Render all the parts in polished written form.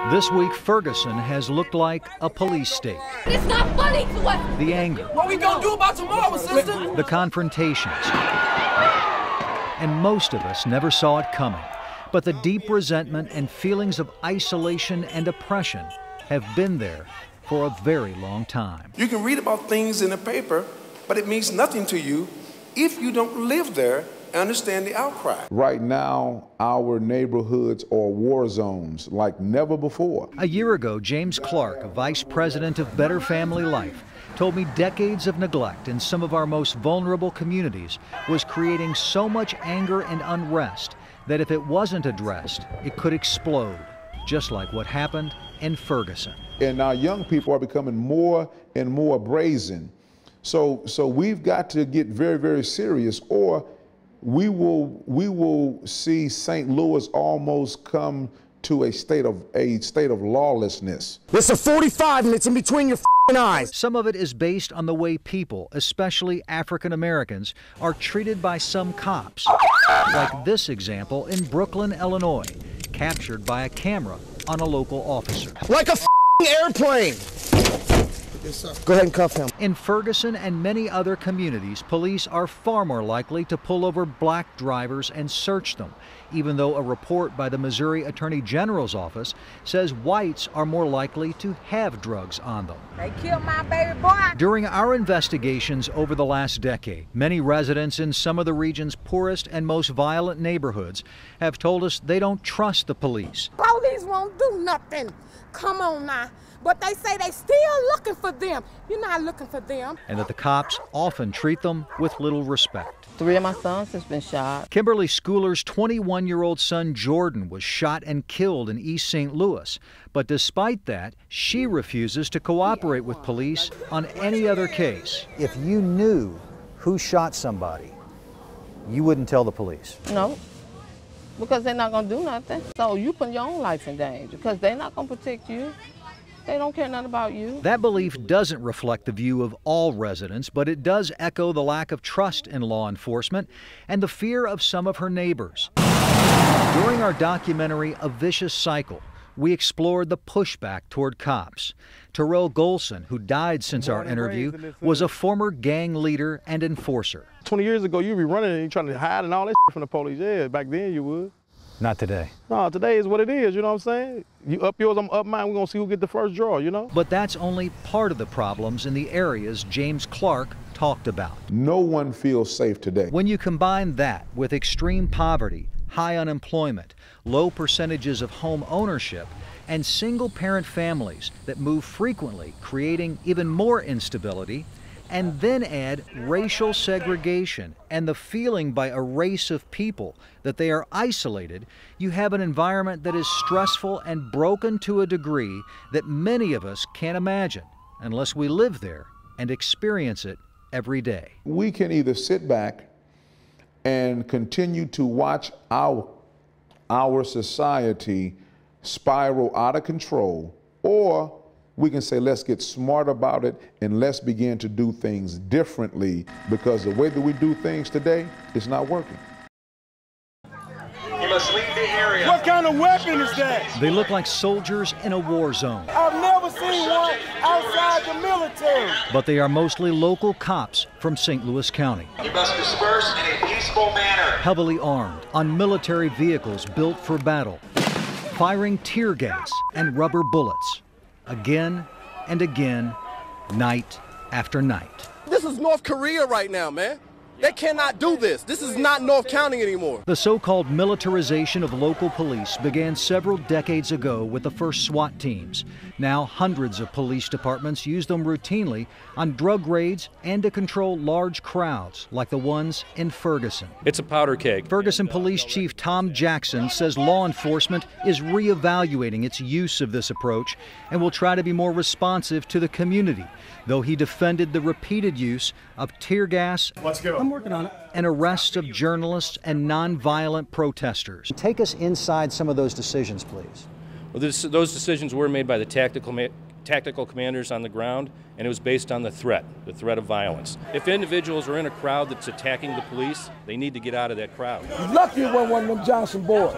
This week, Ferguson has looked like a police state. It's not funny to us. The anger. What we gonna do about tomorrow, sister? The confrontations. And most of us never saw it coming. But the deep resentment and feelings of isolation and oppression have been there for a very long time. You can read about things in the paper, but it means nothing to you if you don't live there and understand the outcry. Right now, our neighborhoods are war zones like never before. A year ago, James Clark, a vice president of Better Family Life, told me decades of neglect in some of our most vulnerable communities was creating so much anger and unrest that if it wasn't addressed, it could explode, just like what happened in Ferguson. And our young people are becoming more and more brazen. So we've got to get very, very serious, or we will see St. Louis almost come to a state of lawlessness. There's a 45 and it's in between your eyes. Some of it is based on the way people, especially African Americans, are treated by some cops. Like this example in Brooklyn, Illinois, captured by a camera on a local officer. Like a airplane. Go ahead and cuff him. In Ferguson and many other communities, police are far more likely to pull over black drivers and search them, even though a report by the Missouri Attorney General's office says whites are more likely to have drugs on them. They killed my baby boy. During our investigations over the last decade, many residents in some of the region's poorest and most violent neighborhoods have told us they don't trust the police. Police won't do nothing. Come on now. But they say they still looking for them. You're not looking for them. And that the cops often treat them with little respect. 3 of my sons has been shot. Kimberly Schooler's 21-year-old son Jordan was shot and killed in East St. Louis. But despite that, she refuses to cooperate with police on any other case. If you knew who shot somebody, you wouldn't tell the police? No, because they're not going to do nothing. So you put your own life in danger because they're not going to protect you. They don't care nothing about you. That belief doesn't reflect the view of all residents, but it does echo the lack of trust in law enforcement and the fear of some of her neighbors. During our documentary, A Vicious Cycle, we explored the pushback toward cops. Terrell Golson, who died since our interview, was a former gang leader and enforcer. 20 years ago, you'd be running and trying to hide and all that from the police. Yeah, back then you would. Not today. No, today is what it is, you know what I'm saying? You up yours, I'm up mine, we're gonna see who get the first draw, you know? But that's only part of the problems in the areas James Clark talked about. No one feels safe today. When you combine that with extreme poverty, high unemployment, low percentages of home ownership, and single-parent families that move frequently, creating even more instability, and then add racial segregation and the feeling by a race of people that they are isolated, you have an environment that is stressful and broken to a degree that many of us can't imagine unless we live there and experience it every day. We can either sit back and continue to watch our society spiral out of control, or we can say, let's get smart about it and let's begin to do things differently, because the way that we do things today is not working. You must leave the area. What kind of weapon is that? They look like soldiers in a war zone. I've never seen one outside the military. But they are mostly local cops from St. Louis County. You must disperse in a peaceful manner. Heavily armed, on military vehicles built for battle, firing tear gas and rubber bullets. Again and again, night after night. This is North Korea right now, man. They cannot do this. This is not North County anymore. The so-called militarization of local police began several decades ago with the first SWAT teams. Now hundreds of police departments use them routinely on drug raids and to control large crowds like the ones in Ferguson. It's a powder keg. Ferguson Police Chief Tom Jackson says law enforcement is reevaluating its use of this approach and will try to be more responsive to the community, though he defended the repeated use of tear gas. Let's go. I'm working on it. And arrest of journalists and nonviolent protesters. Take us inside some of those decisions, please. Well, those decisions were made by the tactical commanders on the ground, and it was based on the threat of violence. If individuals are in a crowd that's attacking the police, they need to get out of that crowd. Lucky it wasn't one of them Johnson boys.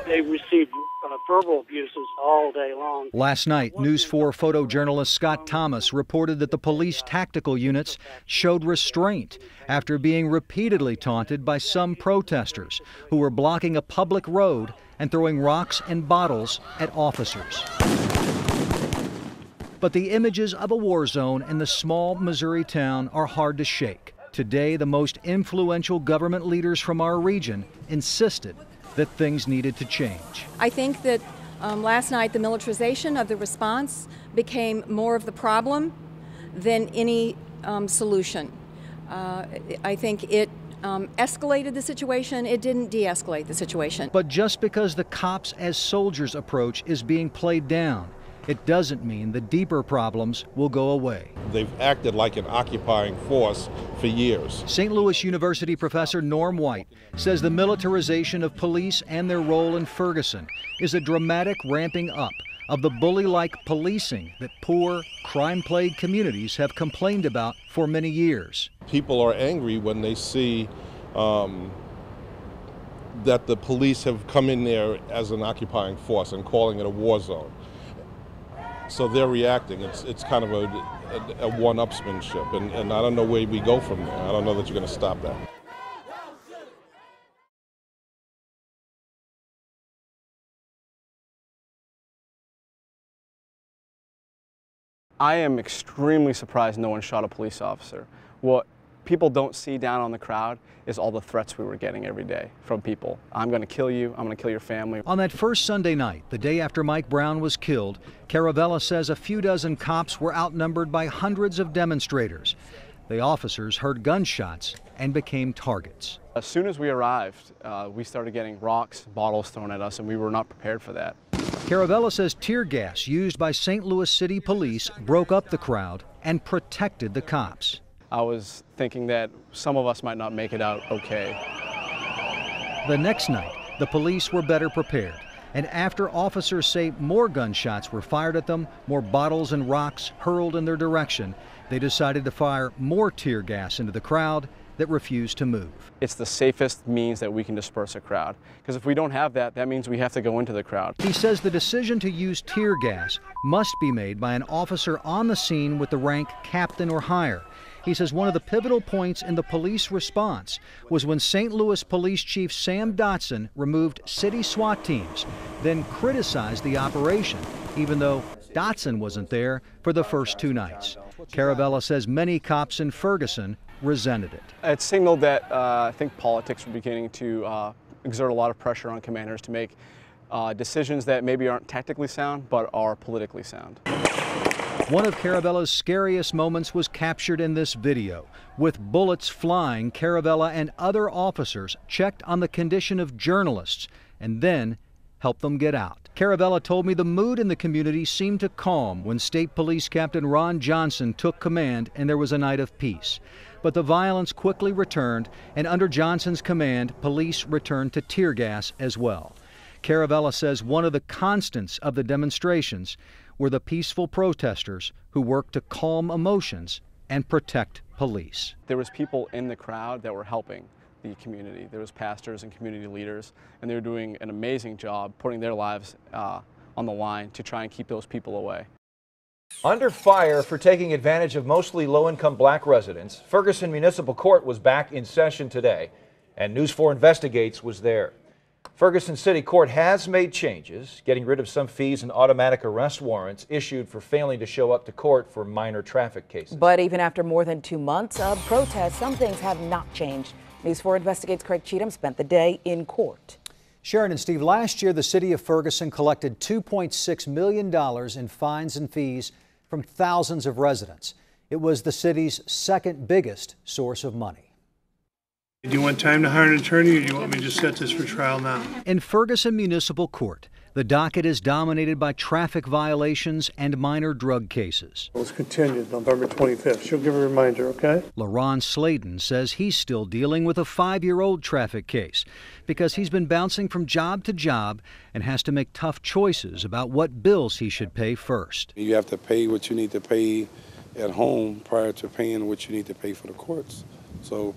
They received verbal abuses all day long. Last night, News 4 photojournalist Scott Thomas reported that the police tactical units showed restraint after being repeatedly taunted by some protesters who were blocking a public road and throwing rocks and bottles at officers. But the images of a war zone in the small Missouri town are hard to shake. Today, the most influential government leaders from our region insisted that things needed to change. I think that last night the militarization of the response became more of the problem than any solution. I think it escalated the situation. It didn't de-escalate the situation. But just because the cops as soldiers approach is being played down, it doesn't mean the deeper problems will go away. They've acted like an occupying force for years. St. Louis University professor Norm White says the militarization of police and their role in Ferguson is a dramatic ramping up of the bully-like policing that poor, crime-plagued communities have complained about for many years. People are angry when they see that the police have come in there as an occupying force and calling it a war zone. So they're reacting. It's kind of a one-upsmanship, and I don't know where we go from there. I don't know that you're going to stop that. I am extremely surprised no one shot a police officer. What people don't see down on the crowd is all the threats we were getting every day from people. I'm going to kill you. I'm going to kill your family. On that first Sunday night, the day after Mike Brown was killed, Caravella says a few dozen cops were outnumbered by hundreds of demonstrators. The officers heard gunshots and became targets. As soon as we arrived, we started getting rocks, bottles thrown at us, and we were not prepared for that. Caravella says tear gas used by St. Louis City Police broke up the crowd and protected the cops. I was thinking that some of us might not make it out okay. The next night, the police were better prepared, and after officers say more gunshots were fired at them, more bottles and rocks hurled in their direction, they decided to fire more tear gas into the crowd that refused to move. It's the safest means that we can disperse a crowd, because if we don't have that, that means we have to go into the crowd. He says the decision to use tear gas must be made by an officer on the scene with the rank captain or higher. He says one of the pivotal points in the police response was when St. Louis Police Chief Sam Dotson removed city SWAT teams, then criticized the operation, even though Dotson wasn't there for the first two nights. Caravella says many cops in Ferguson resented it. It signaled that I think politics were beginning to exert a lot of pressure on commanders to make decisions that maybe aren't tactically sound, but are politically sound. One of Caravella's scariest moments was captured in this video. With bullets flying, Caravella and other officers checked on the condition of journalists and then helped them get out. Caravella told me the mood in the community seemed to calm when State Police Captain Ron Johnson took command and there was a night of peace. But the violence quickly returned, and under Johnson's command, police returned to tear gas as well. Caravella says one of the constants of the demonstrations were the peaceful protesters who worked to calm emotions and protect police. There was people in the crowd that were helping the community. There was pastors and community leaders, and they were doing an amazing job putting their lives on the line to try and keep those people away. Under fire for taking advantage of mostly low-income black residents, Ferguson Municipal Court was back in session today, and News 4 Investigates was there. Ferguson City Court has made changes, getting rid of some fees and automatic arrest warrants issued for failing to show up to court for minor traffic cases. But even after more than 2 months of protests, some things have not changed. News 4 Investigates' Craig Cheatham spent the day in court. Sharon and Steve, last year the city of Ferguson collected $2.6 million in fines and fees from thousands of residents. It was the city's second biggest source of money. Do you want time to hire an attorney, or do you want me to set this for trial now? In Ferguson Municipal Court, the docket is dominated by traffic violations and minor drug cases. It was continued November 25th. She'll give a reminder, okay? LaRon Slayton says he's still dealing with a 5-year-old traffic case because he's been bouncing from job to job and has to make tough choices about what bills he should pay first. You have to pay what you need to pay at home prior to paying what you need to pay for the courts. So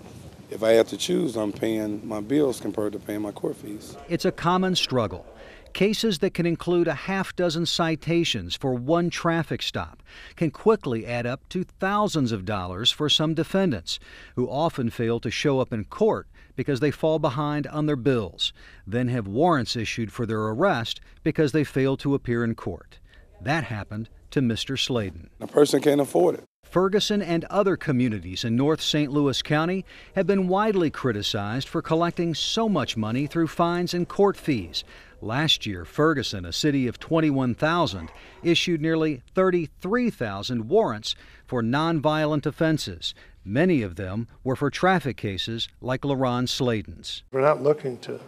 if I had to choose, I'm paying my bills compared to paying my court fees. It's a common struggle. Cases that can include a half dozen citations for one traffic stop can quickly add up to thousands of dollars for some defendants, who often fail to show up in court because they fall behind on their bills, then have warrants issued for their arrest because they fail to appear in court. That happened to Mr. Sladen. A person can't afford it. Ferguson and other communities in North St. Louis County have been widely criticized for collecting so much money through fines and court fees. Last year, Ferguson, a city of 21,000, issued nearly 33,000 warrants for nonviolent offenses. Many of them were for traffic cases like LaRon Sladen's. We're not looking to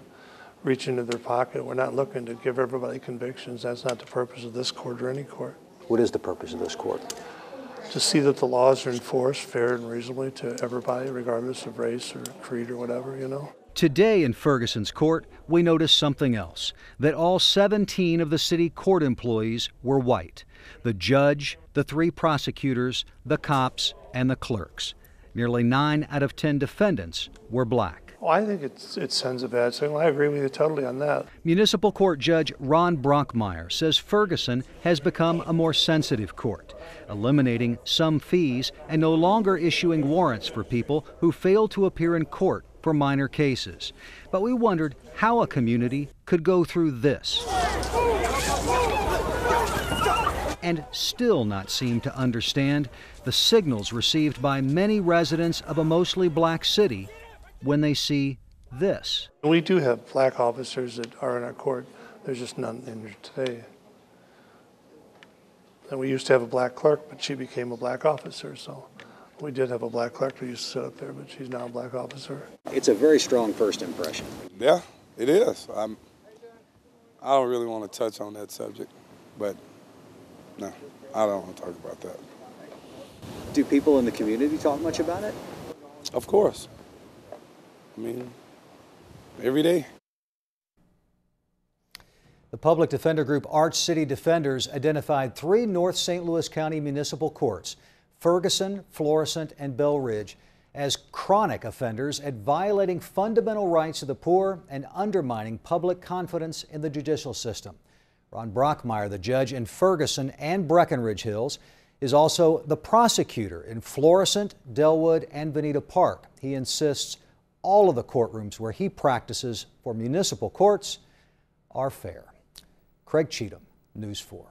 reach into their pocket. We're not looking to give everybody convictions. That's not the purpose of this court or any court. What is the purpose of this court? To see that the laws are enforced fair and reasonably to everybody, regardless of race or creed or whatever, you know. Today in Ferguson's court, we noticed something else, that all 17 of the city court employees were white. The judge, the 3 prosecutors, the cops, and the clerks. Nearly 9 out of 10 defendants were black. Well, I think it sends a bad signal. I agree with you totally on that. Municipal Court Judge Ron Brockmeyer says Ferguson has become a more sensitive court, eliminating some fees and no longer issuing warrants for people who fail to appear in court for minor cases. But we wondered how a community could go through this and still not seem to understand the signals received by many residents of a mostly black city when they see this. We do have black officers that are in our court. There's just none in there today. And we used to have a black clerk, but she became a black officer. So we did have a black clerk who used to sit up there, but she's now a black officer. It's a very strong first impression. Yeah, it is. I don't really want to touch on that subject, but no, I don't want to talk about that. Do people in the community talk much about it? Of course. I mean, every day. The public defender group Arch City Defenders identified 3 North St. Louis County municipal courts, Ferguson, Florissant, and Bell Ridge, as chronic offenders at violating fundamental rights of the poor and undermining public confidence in the judicial system. Ron Brockmeyer, the judge in Ferguson and Breckenridge Hills, is also the prosecutor in Florissant, Delwood, and Veneta Park. He insists all of the courtrooms where he practices for municipal courts are fair. Craig Cheatham, News 4.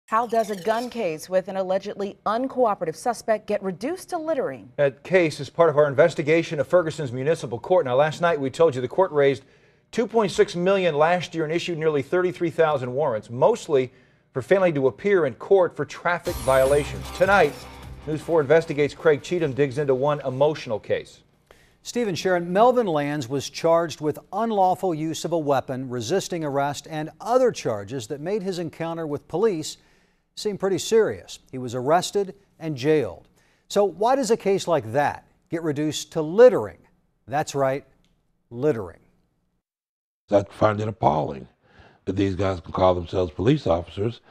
How does a gun case with an allegedly uncooperative suspect get reduced to littering? That case is part of our investigation of Ferguson's municipal court. Now, last night we told you the court raised $2.6 million last year and issued nearly 33,000 warrants, mostly for failing to appear in court for traffic violations. Tonight, News 4 Investigates Craig Cheatham digs into one emotional case. Stephen Sharon, Melvin Lands was charged with unlawful use of a weapon, resisting arrest, and other charges that made his encounter with police seem pretty serious. He was arrested and jailed. So why does a case like that get reduced to littering? That's right, littering. I find it appalling that these guys can call themselves police officers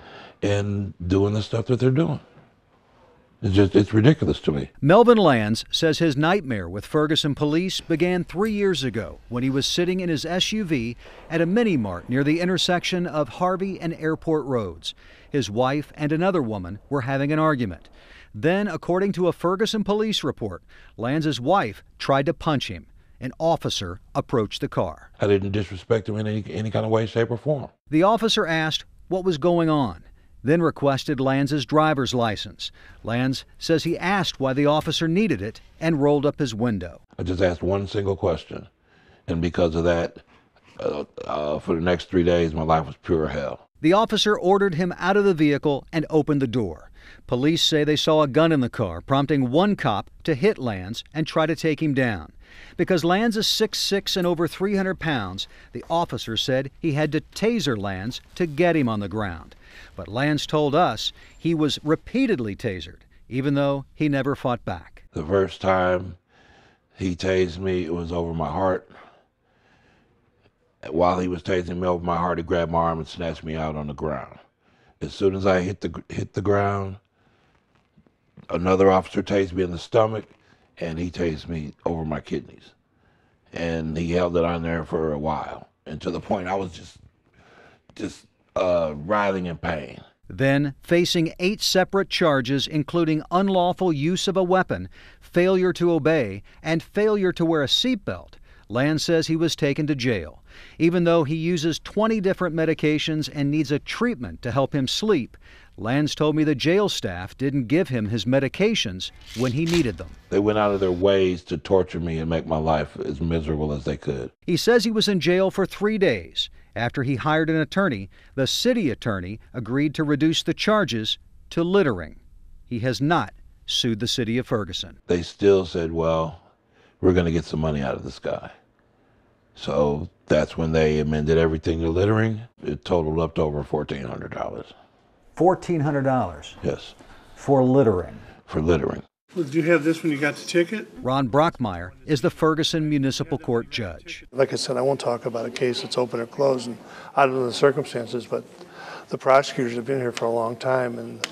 and doing the stuff that they're doing. It's ridiculous to me. Melvin Lands says his nightmare with Ferguson police began 3 years ago when he was sitting in his SUV at a mini-mart near the intersection of Harvey and Airport Roads. His wife and another woman were having an argument. Then, according to a Ferguson police report, Lands' wife tried to punch him. An officer approached the car. I didn't disrespect him in any kind of way, shape, or form. The officer asked what was going on, then requested Lands' driver's license. Lands says he asked why the officer needed it and rolled up his window. I just asked one single question, and because of that, for the next 3 days, my life was pure hell. The officer ordered him out of the vehicle and opened the door. Police say they saw a gun in the car, prompting one cop to hit Lands and try to take him down. Because Lands is 6'6" and over 300 pounds, the officer said he had to taser Lands to get him on the ground. But Lands told us he was repeatedly tasered, even though he never fought back. The first time he tased me, it was over my heart. While he was tasing me over my heart, he grabbed my arm and snatched me out on the ground. As soon as I hit the ground, another officer tased me in the stomach, and he tased me over my kidneys. And he held it on there for a while, and to the point I was just just writhing in pain. Then, facing 8 separate charges, including unlawful use of a weapon, failure to obey, and failure to wear a seatbelt, Land says he was taken to jail. Even though he uses 20 different medications and needs a treatment to help him sleep, Lands told me the jail staff didn't give him his medications when he needed them. They went out of their ways to torture me and make my life as miserable as they could. He says he was in jail for 3 days. After he hired an attorney, the city attorney agreed to reduce the charges to littering. He has not sued the city of Ferguson. They still said, well, we're going to get some money out of this guy. So that's when they amended everything to littering. It totaled up to over $1,400. $1,400? Yes. For littering? For littering. Well, did you have this when you got the ticket? Ron Brockmeyer is the Ferguson Municipal Court judge. Like I said, I won't talk about a case that's open or closed, and I don't know the circumstances, but the prosecutors have been here for a long time, and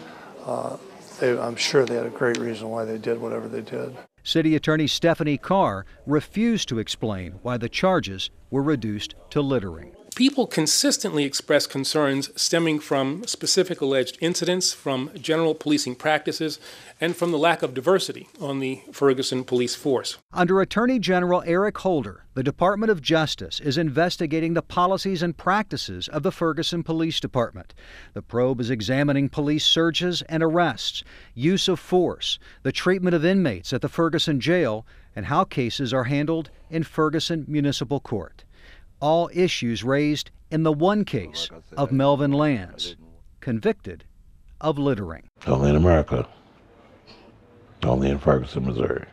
I'm sure they had a great reason why they did whatever they did. City Attorney Stephanie Carr refused to explain why the charges were reduced to littering. People consistently express concerns stemming from specific alleged incidents, from general policing practices, and from the lack of diversity on the Ferguson police force. Under Attorney General Eric Holder, the Department of Justice is investigating the policies and practices of the Ferguson Police Department. The probe is examining police searches and arrests, use of force, the treatment of inmates at the Ferguson jail, and how cases are handled in Ferguson Municipal Court. All issues raised in the one case of Melvin Lands, convicted of littering. Only in America. Only in Ferguson, Missouri.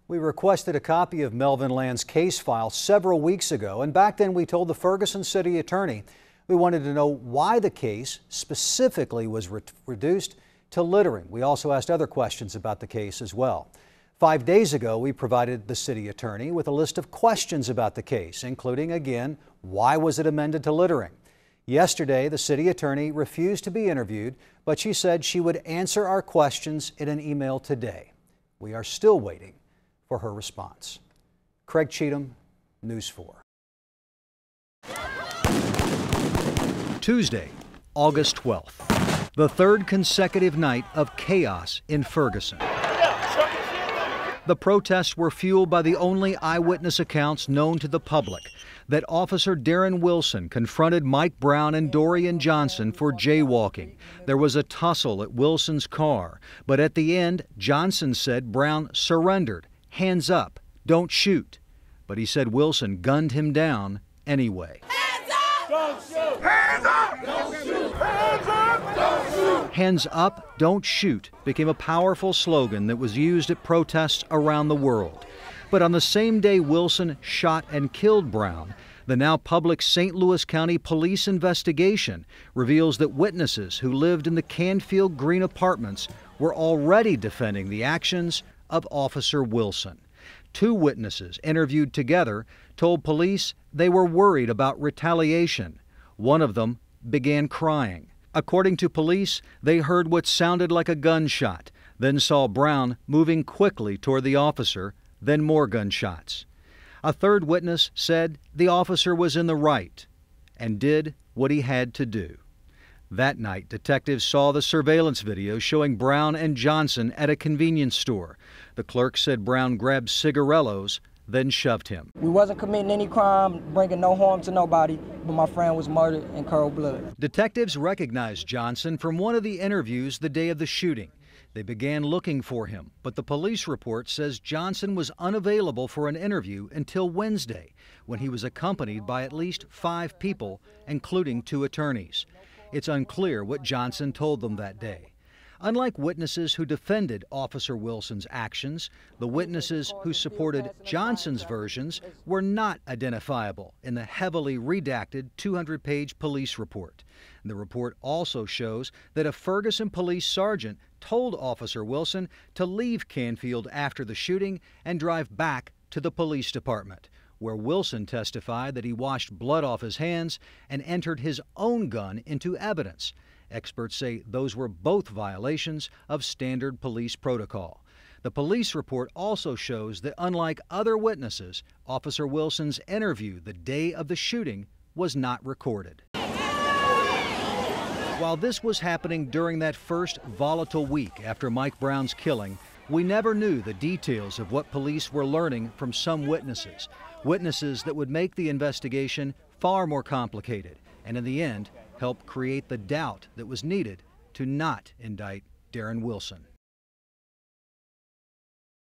We requested a copy of Melvin Land's case file several weeks ago, and back then we told the Ferguson city attorney we wanted to know why the case specifically was reduced to littering. We also asked other questions about the case as well. 5 days ago, we provided the city attorney with a list of questions about the case, including, again, why was it amended to littering? Yesterday, the city attorney refused to be interviewed, but she said she would answer our questions in an email today. We are still waiting for her response. Craig Cheatham, News 4. Tuesday, August 12th, the third consecutive night of chaos in Ferguson. The protests were fueled by the only eyewitness accounts known to the public, that Officer Darren Wilson confronted Mike Brown and Dorian Johnson for jaywalking. There was a tussle at Wilson's car, but at the end, Johnson said Brown surrendered, hands up, don't shoot. But he said Wilson gunned him down anyway. Hands up! Don't shoot! Hands up! Don't shoot! Hands up! Don't shoot! Hands up, don't shoot became a powerful slogan that was used at protests around the world. But on the same day Wilson shot and killed Brown, the now public St. Louis County Police investigation reveals that witnesses who lived in the Canfield Green apartments were already defending the actions of Officer Wilson. 2 witnesses interviewed together told police they were worried about retaliation. One of them began crying. According to police, they heard what sounded like a gunshot, then saw Brown moving quickly toward the officer, then more gunshots. A third witness said the officer was in the right and did what he had to do. That night, detectives saw the surveillance video showing Brown and Johnson at a convenience store. The clerk said Brown grabbed cigarillos, then shoved him. We wasn't committing any crime, bringing no harm to nobody, but my friend was murdered in cold blood. Detectives recognized Johnson from one of the interviews the day of the shooting. They began looking for him, but the police report says Johnson was unavailable for an interview until Wednesday, when he was accompanied by at least 5 people, including 2 attorneys. It's unclear what Johnson told them that day. Unlike witnesses who defended Officer Wilson's actions, the witnesses who supported Johnson's versions were not identifiable in the heavily redacted 200-page police report. The report also shows that a Ferguson police sergeant told Officer Wilson to leave Canfield after the shooting and drive back to the police department, where Wilson testified that he washed blood off his hands and entered his own gun into evidence. Experts say those were both violations of standard police protocol. The police report also shows that unlike other witnesses, Officer Wilson's interview the day of the shooting was not recorded. While this was happening during that first volatile week after Mike Brown's killing, we never knew the details of what police were learning from some witnesses. Witnesses that would make the investigation far more complicated and in the end help create the doubt that was needed to not indict Darren Wilson.